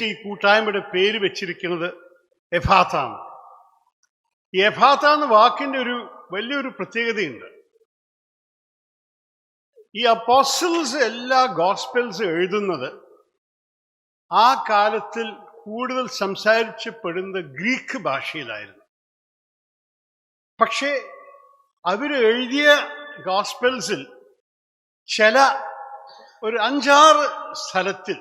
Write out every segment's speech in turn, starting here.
പ്രത്യേകിച്ച് ഈ കൂട്ടായ്മയുടെ പേര് വെച്ചിരിക്കുന്നത് എഫാത്ത ആണ്. ഈ എഫാത്ത എന്ന വാക്കിന്റെ ഒരു വലിയൊരു പ്രത്യേകതയുണ്ട്. ഈ അപ്പോസ്റ്റൽസ് എല്ലാ ഗോസ്പെൽസ് എഴുതുന്നത് ആ കാലത്തിൽ കൂടുതൽ സംസാരിക്കപ്പെടുന്ന ഗ്രീക്ക് ഭാഷയിലായിരുന്നു. പക്ഷേ അവരെഴുതിയ ഗോസ്പെൽസിൽ ചില ഒരു 5-6 സ്ഥലത്തിൽ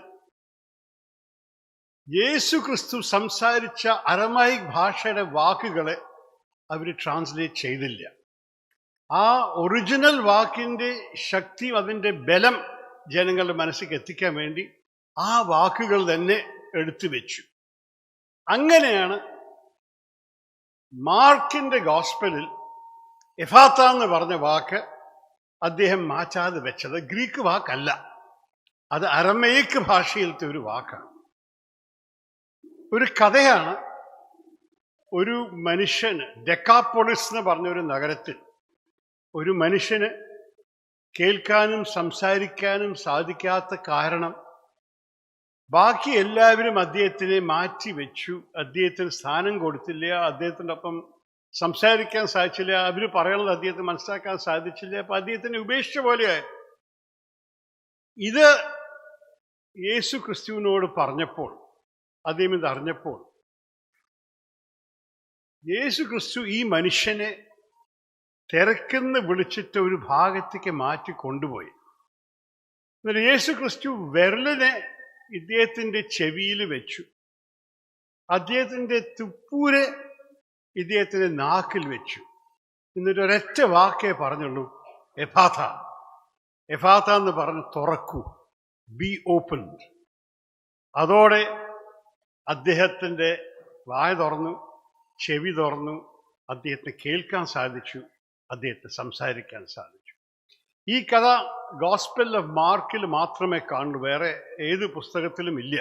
യേശു ക്രിസ്തു സംസാരിച്ച അരമായിക് ഭാഷയുടെ വാക്കുകളെ അവർ ട്രാൻസ്ലേറ്റ് ചെയ്തില്ല. ആ ഒറിജിനൽ വാക്കിന്റെ ശക്തി, അതിൻ്റെ ബലം ജനങ്ങളുടെ മനസ്സിലേക്ക് എത്തിക്കാൻ വേണ്ടി ആ വാക്കുകൾ തന്നെ എടുത്തു വെച്ചു. അങ്ങനെയാണ് മാർക്കിന്റെ ഗോസ്പലിൽ എഫാത്ത എന്ന് പറഞ്ഞ വാക്ക് അദ്ദേഹം മാറ്റാതെ വെച്ചത് ഗ്രീക്ക് വാക്കല്ല, അത് അരമയിക് ഭാഷയിലത്തെ ഒരു വാക്കാണ്. ഒരു കഥയാണ്. ഒരു മനുഷ്യന് ഡെക്കാപോളിസ് എന്ന് പറഞ്ഞൊരു നഗരത്തിൽ ഒരു മനുഷ്യന് കേൾക്കാനും സംസാരിക്കാനും സാധിക്കാത്ത കാരണം ബാക്കി എല്ലാവരും അദ്ദേഹത്തിനെ മാറ്റി വെച്ചു. അദ്ദേഹത്തിന് സ്ഥാനം കൊടുത്തില്ല, അദ്ദേഹത്തിൻ്റെ ഒപ്പം സംസാരിക്കാൻ സാധിച്ചില്ല, അവർ പറയുന്നത് അദ്ദേഹത്തിന് മനസ്സിലാക്കാൻ സാധിച്ചില്ല. അപ്പൊ അദ്ദേഹത്തിനെ ഉപേക്ഷിച്ച പോലെയായി. ഇത് യേശു ക്രിസ്തുവിനോട് പറഞ്ഞപ്പോൾ, അദ്ദേഹം ഇത് അറിഞ്ഞപ്പോൾ, യേശു ക്രിസ്തു ഈ മനുഷ്യനെ തിരക്കെന്ന് വിളിച്ചിട്ട് ഒരു ഭാഗത്തേക്ക് മാറ്റി കൊണ്ടുപോയി. എന്നിട്ട് യേശു ക്രിസ്തു വിരലിനെ ഇദ്ദേഹത്തിൻ്റെ ചെവിയിൽ വെച്ചു, അദ്ദേഹത്തിൻ്റെ തുപ്പൂരെ ഇദ്ദേഹത്തിൻ്റെ നാക്കിൽ വെച്ചു. എന്നിട്ട് ഒരൊറ്റ വാക്കേ പറഞ്ഞുള്ളൂ, എഫാത്ത. എഫാത്ത എന്ന് പറഞ്ഞ് തുറക്കൂ, ബി ഓപ്പൺ. അതോടെ അദ്ദേഹത്തിൻ്റെ വായ തുറന്നു, ചെവി തുറന്നു, അദ്ദേഹത്തിന് കേൾക്കാൻ സാധിച്ചു, അദ്ദേഹത്തിന് സംസാരിക്കാൻ സാധിച്ചു. ഈ കഥ ഗോസ്പൽ ഓഫ് മാർക്കിൽ മാത്രമേ കാണൂ, വേറെ ഏത് പുസ്തകത്തിലും ഇല്ല.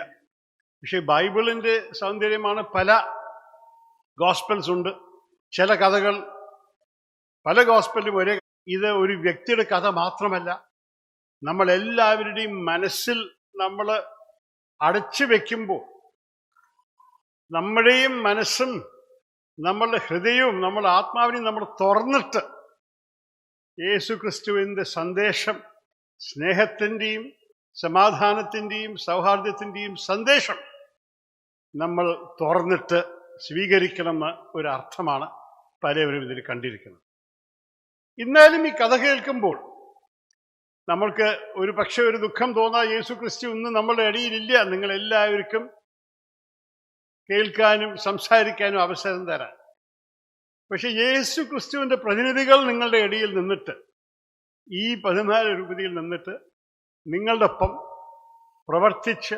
പക്ഷെ ബൈബിളിൻ്റെ സൗന്ദര്യമാണ്, പല ഗോസ്പൽസ് ഉണ്ട്. ചില കഥകൾ പല ഗോസ്പലും ഒരേ. ഇത് ഒരു വ്യക്തിയുടെ കഥ മാത്രമല്ല, നമ്മളെല്ലാവരുടെയും മനസ്സിൽ നമ്മൾ അടച്ചു വെക്കുമ്പോൾ നമ്മുടെയും മനസ്സും നമ്മളുടെ ഹൃദയവും നമ്മളുടെ ആത്മാവിനെയും നമ്മൾ തുറന്നിട്ട് യേശു ക്രിസ്തുവിൻ്റെ സന്ദേശം, സ്നേഹത്തിൻ്റെയും സമാധാനത്തിൻ്റെയും സൗഹാർദ്ദത്തിൻ്റെയും സന്ദേശം നമ്മൾ തുറന്നിട്ട് സ്വീകരിക്കണമെന്ന് ഒരർത്ഥമാണ് പലവരും ഇതിൽ കണ്ടിരിക്കുന്നത്. എന്നാലും ഈ കഥ കേൾക്കുമ്പോൾ നമ്മൾക്ക് ഒരു പക്ഷെ ഒരു ദുഃഖം തോന്നാ, യേശു ക്രിസ്തു ഇന്ന് നമ്മളുടെ ഇടയിലില്ല, നിങ്ങളെല്ലാവർക്കും കേൾക്കാനും സംസാരിക്കാനും അവസരം തരാൻ. പക്ഷെ യേശു ക്രിസ്തുവിൻ്റെ പ്രതിനിധികൾ നിങ്ങളുടെ ഇടയിൽ നിന്നിട്ട്, ഈ 14 രൂപതയിൽ നിന്നിട്ട് നിങ്ങളുടെ ഒപ്പം പ്രവർത്തിച്ച്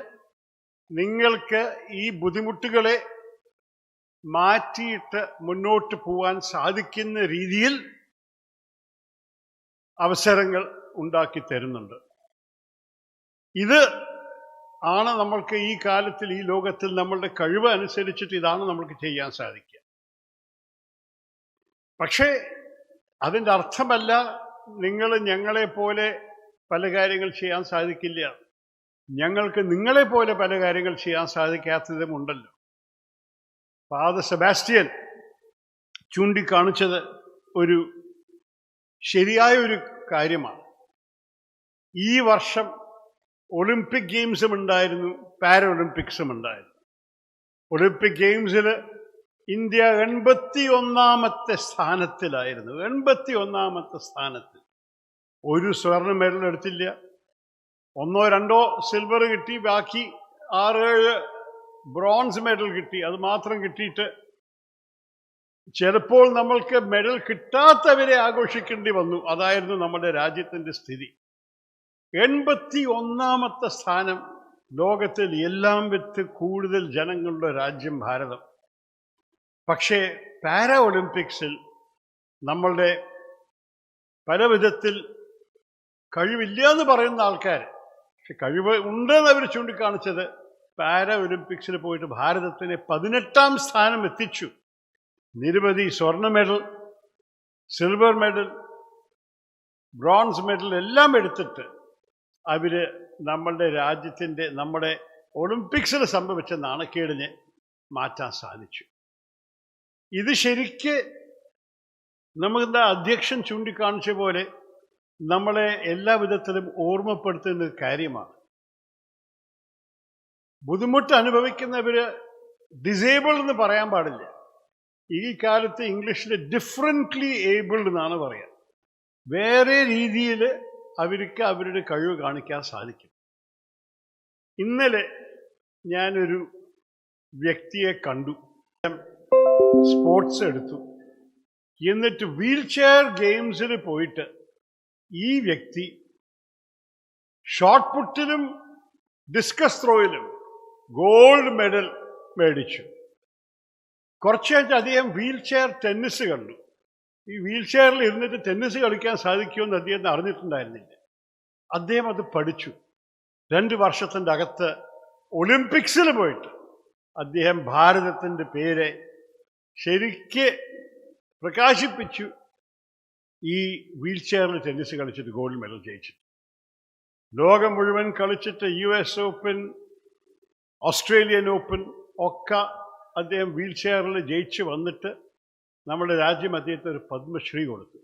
നിങ്ങൾക്ക് ഈ ബുദ്ധിമുട്ടുകളെ മാറ്റിയിട്ട് മുന്നോട്ട് പോകാൻ സാധിക്കുന്ന രീതിയിൽ അവസരങ്ങൾ ഉണ്ടാക്കി തരുന്നുണ്ട്. ഇത് ആണ് നമ്മൾക്ക് ഈ കാലത്തിൽ, ഈ ലോകത്തിൽ നമ്മളുടെ കഴിവ് അനുസരിച്ചിട്ട് ഇതാണ് നമ്മൾക്ക് ചെയ്യാൻ സാധിക്കുക. പക്ഷേ അതിൻ്റെ അർത്ഥമല്ല നിങ്ങൾ ഞങ്ങളെപ്പോലെ പല കാര്യങ്ങൾ ചെയ്യാൻ സാധിക്കില്ല. ഞങ്ങൾക്ക് നിങ്ങളെപ്പോലെ പല കാര്യങ്ങൾ ചെയ്യാൻ സാധിക്കാത്തതുമുണ്ടല്ലോ. ഫാദർ സെബാസ്റ്റ്യൻ ചൂണ്ടിക്കാണിച്ചത് ഒരു ശരിയായ ഒരു കാര്യമാണ്. ഈ വർഷം ഒളിമ്പിക് ഗെയിംസും ഉണ്ടായിരുന്നു, പാരാഒളിമ്പിക്സും ഉണ്ടായിരുന്നു. ഒളിമ്പിക് ഗെയിംസിൽ ഇന്ത്യ 81ാമത്തെ സ്ഥാനത്തിലായിരുന്നു. 81ാമത്തെ സ്ഥാനത്തിൽ. ഒരു സ്വർണ്ണ മെഡൽ എടുത്തില്ല, 1-2 സിൽവർ കിട്ടി, ബാക്കി 6-7 ബ്രോൺസ് മെഡൽ കിട്ടി. അത് മാത്രം കിട്ടിയിട്ട് ചിലപ്പോൾ നമ്മൾക്ക് മെഡൽ കിട്ടാത്തവരെ ആഘോഷിക്കേണ്ടി വന്നു. അതായിരുന്നു നമ്മുടെ രാജ്യത്തിൻ്റെ സ്ഥിതി. 81ാമത്തെ സ്ഥാനം. ലോകത്തിൽ എല്ലാം വെച്ച് കൂടുതൽ ജനങ്ങളുടെ രാജ്യം ഭാരതം. പക്ഷേ പാരാ ഒളിമ്പിക്സിൽ നമ്മളുടെ പല വിധത്തിൽ കഴിവില്ല എന്ന് പറയുന്ന ആൾക്കാർ, പക്ഷെ കഴിവ് ഉണ്ടെന്ന് അവർ ചൂണ്ടിക്കാണിച്ചത് പാരാ ഒളിമ്പിക്സിൽ പോയിട്ട് ഭാരതത്തിനെ 18ാം സ്ഥാനം എത്തിച്ചു. നിരവധി സ്വർണ്ണ medal, silver medal, bronze medal എല്ലാം എടുത്തിട്ട് അവർ നമ്മളുടെ രാജ്യത്തിൻ്റെ, നമ്മുടെ ഒളിമ്പിക്സിൽ സംഭവിച്ച നാണക്കേടിനെ മാറ്റാൻ സാധിച്ചു. ഇത് ശരിക്ക് നമ്മുടെ അധ്യക്ഷൻ ചൂണ്ടിക്കാണിച്ച പോലെ നമ്മളെ എല്ലാ വിധത്തിലും ഓർമ്മപ്പെടുത്തുന്ന കാര്യമാണ്. ബുദ്ധിമുട്ട് അനുഭവിക്കുന്നവര് ഡിസേബിൾഡ് എന്ന് പറയാൻ പാടില്ല. ഈ കാലത്ത് ഇംഗ്ലീഷിൽ ഡിഫറൻ്റ്ലി ഏബിൾഡ് എന്നാണ് പറയുക. വേറെ രീതിയിൽ അവർക്ക് അവരുടെ കഴിവ് കാണിക്കാൻ സാധിക്കും. ഇന്നലെ ഞാനൊരു വ്യക്തിയെ കണ്ടു, സ്പോർട്സ് എടുത്തു. എന്നിട്ട് വീൽ ചെയർ ഗെയിംസിൽ പോയിട്ട് ഈ വ്യക്തി ഷോട്ട് പുട്ടിലും ഡിസ്കസ് ത്രോയിലും ഗോൾഡ് മെഡൽ മേടിച്ചു. കുറച്ച് കഴിഞ്ഞ് അദ്ദേഹം വീൽ ചെയർ ടെന്നീസ് കണ്ടു. ഈ വീൽ ചെയറിൽ ഇരുന്നിട്ട് ടെന്നീസ് കളിക്കാൻ സാധിക്കുമെന്ന് അദ്ദേഹം അറിഞ്ഞിട്ടുണ്ടായിരുന്നില്ല. അദ്ദേഹം അത് പഠിച്ചു. 2 വർഷത്തിൻ്റെ അകത്ത് ഒളിമ്പിക്സിൽ പോയിട്ട് അദ്ദേഹം ഭാരതത്തിൻ്റെ പേര് ശരിക്ക് പ്രകാശിപ്പിച്ചു. ഈ വീൽ ചെയറിൽ ടെന്നീസ് കളിച്ചിട്ട് ഗോൾഡ് മെഡൽ ജയിച്ചു. ലോകം മുഴുവൻ കളിച്ചിട്ട് US ഓപ്പൺ, ഓസ്ട്രേലിയൻ ഓപ്പൺ ഒക്കെ അദ്ദേഹം വീൽ ചെയറിൽ ജയിച്ച് വന്നിട്ട് നമ്മുടെ രാജ്യം അദ്ദേഹത്തിന് ഒരു പത്മശ്രീ കൊടുത്തു.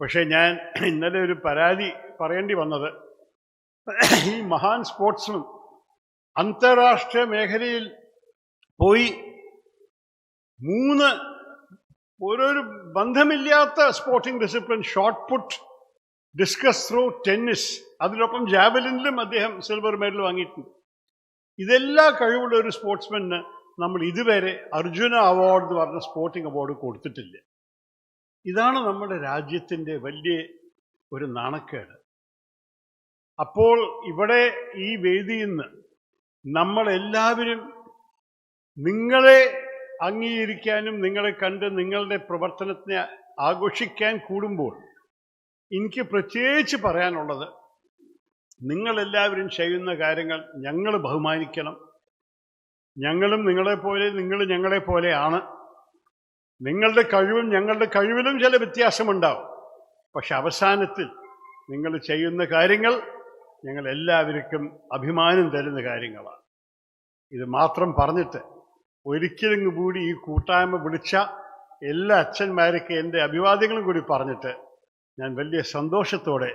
പക്ഷേ ഞാൻ ഇന്നലെ ഒരു പരാതി പറയേണ്ടി വന്നത്, ഈ മഹാൻ സ്പോർട്സ്മാൻ അന്താരാഷ്ട്രീയ മേഖലയിൽ പോയി 3 ഓരോരു ബന്ധമില്ലാത്ത sporting discipline, shot put, discus throw, tennis, അതിനൊപ്പം ജാവലിനിലും അദ്ദേഹം സിൽവർ മെഡൽ വാങ്ങിയിട്ടുണ്ട്. ഇതെല്ലാ കഴിവുള്ള ഒരു സ്പോർട്സ്മാന് നമ്മൾ ഇതുവരെ അർജുന അവാർഡ് എന്ന് പറഞ്ഞ സ്പോർട്ടിംഗ് അവാർഡ് കൊടുത്തിട്ടില്ല. ഇതാണ് നമ്മുടെ രാജ്യത്തിൻ്റെ വലിയ ഒരു നാണക്കേട്. അപ്പോൾ ഇവിടെ ഈ വേദിയിൽ നിന്ന് നമ്മളെല്ലാവരും നിങ്ങളെ അംഗീകരിക്കാനും നിങ്ങളെ കണ്ട് നിങ്ങളുടെ പ്രവർത്തനത്തിനെ ആഘോഷിക്കാൻ കൂടുമ്പോൾ എനിക്ക് പ്രത്യേകിച്ച് പറയാനുള്ളത്, നിങ്ങളെല്ലാവരും ചെയ്യുന്ന കാര്യങ്ങൾ ഞങ്ങൾ ബഹുമാനിക്കണം. ഞങ്ങളും നിങ്ങളെപ്പോലെ, നിങ്ങൾ ഞങ്ങളെപ്പോലെയാണ്. നിങ്ങളുടെ കഴിവും ഞങ്ങളുടെ കഴിവിലും ചില വ്യത്യാസമുണ്ടാവും. പക്ഷെ അവസാനത്തിൽ നിങ്ങൾ ചെയ്യുന്ന കാര്യങ്ങൾ ഞങ്ങളെല്ലാവർക്കും അഭിമാനം തരുന്ന കാര്യങ്ങളാണ്. ഇത് മാത്രം പറഞ്ഞിട്ട് ഒരിക്കലും കൂടി ഈ കൂട്ടായ്മ വിളിച്ച എല്ലാ അച്ഛന്മാർക്ക് എൻ്റെ അഭിവാദ്യങ്ങളും കൂടി പറഞ്ഞിട്ട് ഞാൻ വലിയ സന്തോഷത്തോടെ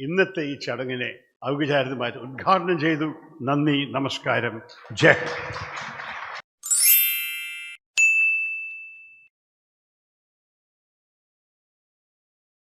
ഇന്നത്തെ ഈ ചടങ്ങിനെ ഔപചാരികമായിട്ട് ഉദ്ഘാടനം ചെയ്തു. നന്ദി, നമസ്കാരം, ജയ് ഹിന്ദ്.